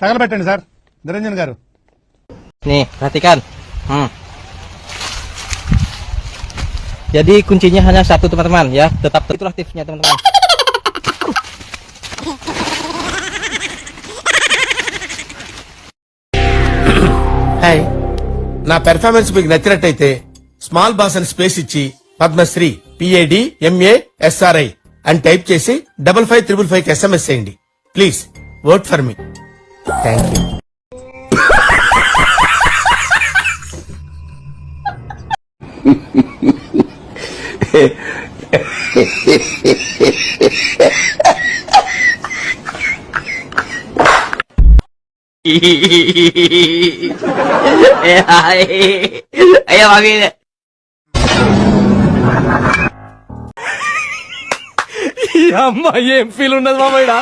తగలబెట్టండి sir Niranjan గారు. Nih, perhatikan. Jadi kuncinya hanya satu teman-teman ya, tetap itulah tipsnya teman-teman. Hi, నా performance మీకు నచ్చినట్టయితే small boss అని space ఇచ్చి పద్మశ్రీ PADMASRI అని టైప్ చేసి 55555 SMS చేయండి. Please vote for me. Thank you. Ayo panggil. ఈ అమ్మాయి ఏం ఫీల్ ఉన్నది మామయ్య.